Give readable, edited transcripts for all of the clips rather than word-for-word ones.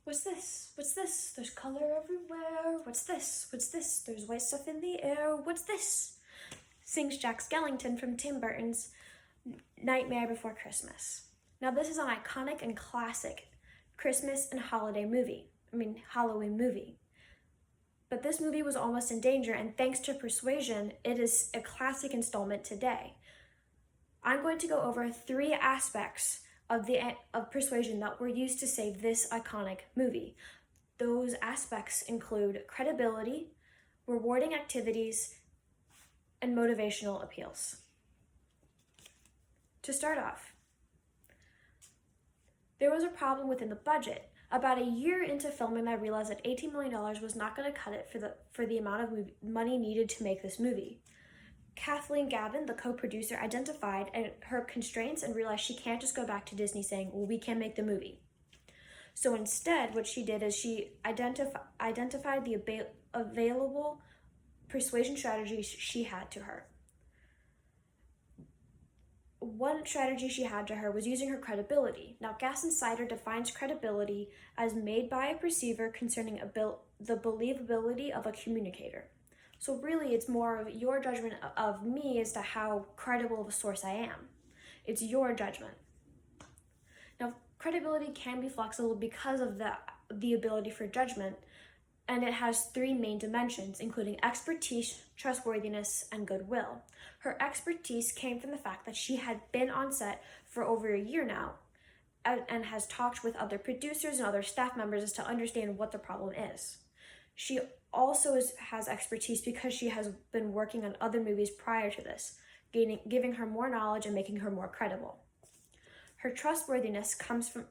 What's this? What's this? There's color everywhere. What's this? What's this? There's white stuff in the air. What's this? Sings Jack Skellington from Tim Burton's Nightmare Before Christmas. Now, this is an iconic and classic Christmas and Halloween movie. But this movie was almost in danger, and thanks to Persuasion, it is a classic installment today. I'm going to go over 3 aspects of Persuasion that were used to save this iconic movie. Those aspects include credibility, rewarding activities, and motivational appeals. To start off, there was a problem within the budget. About a year into filming, I realized that $18 million was not going to cut it for the amount of money needed to make this movie. Kathleen Gavin, the co-producer, identified her constraints and realized she can't just go back to Disney saying, well, we can't make the movie. So instead, what she did is she identified the available persuasion strategies she had to her. One strategy she had to her was using her credibility. Now, Gas and Cider defines credibility as made by a perceiver concerning the believability of a communicator. So really, it's more of your judgment of me as to how credible of a source I am. It's your judgment. Now, credibility can be flexible because of the ability for judgment, and it has 3 main dimensions, including expertise, trustworthiness, and goodwill. Her expertise came from the fact that she had been on set for over a year now and has talked with other producers and other staff members as to understand what the problem is. She also has expertise because she has been working on other movies prior to this, giving her more knowledge and making her more credible. Her trustworthiness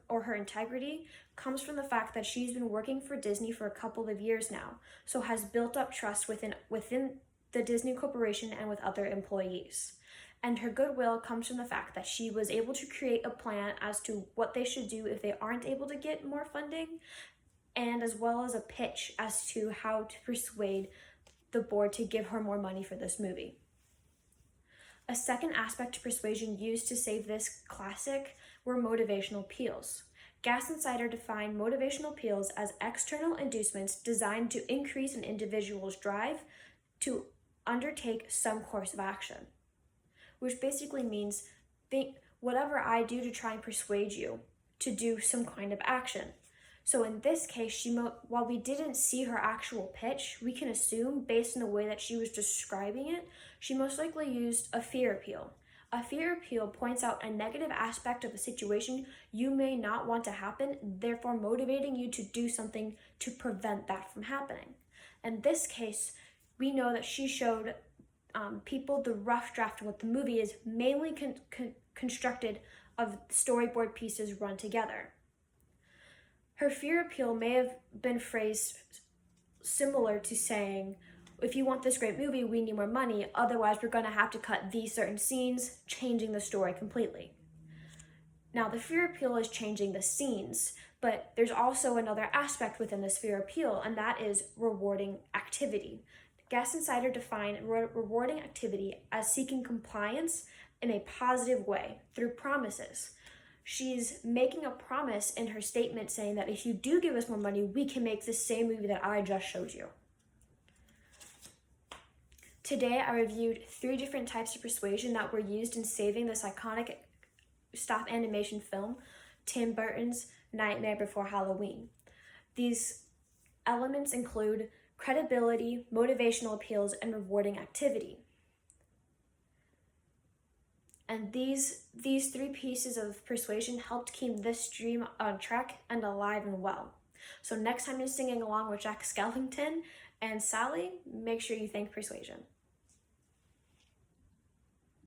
her integrity comes from the fact that she's been working for Disney for a couple of years now, so has built up trust within the Disney Corporation and with other employees. And her goodwill comes from the fact that she was able to create a plan as to what they should do if they aren't able to get more funding, and as well as a pitch as to how to persuade the board to give her more money for this movie. A second aspect to Persuasion used to save this classic were motivational appeals. Gas and Cider defined motivational appeals as external inducements designed to increase an individual's drive to undertake some course of action, which basically means whatever I do to try and persuade you to do some kind of action. So in this case, while we didn't see her actual pitch, we can assume, based on the way that she was describing it, she most likely used a fear appeal. A fear appeal points out a negative aspect of a situation you may not want to happen, therefore motivating you to do something to prevent that from happening. In this case, we know that she showed people the rough draft of what the movie is, mainly constructed of storyboard pieces run together. Her fear appeal may have been phrased similar to saying, if you want this great movie, we need more money, otherwise we're going to have to cut these certain scenes, changing the story completely. Now, the fear appeal is changing the scenes, but there's also another aspect within this fear appeal, and that is rewarding activity. Gas and Cider define rewarding activity as seeking compliance in a positive way through promises. She's making a promise in her statement saying that if you do give us more money, we can make the same movie that I just showed you. Today, I reviewed 3 different types of persuasion that were used in saving this iconic stop animation film, Tim Burton's Nightmare Before Halloween. These elements include credibility, motivational appeals, and rewarding activity. And these 3 pieces of persuasion helped keep this dream on track and alive and well. So next time you're singing along with Jack Skellington and Sally, make sure you thank Persuasion.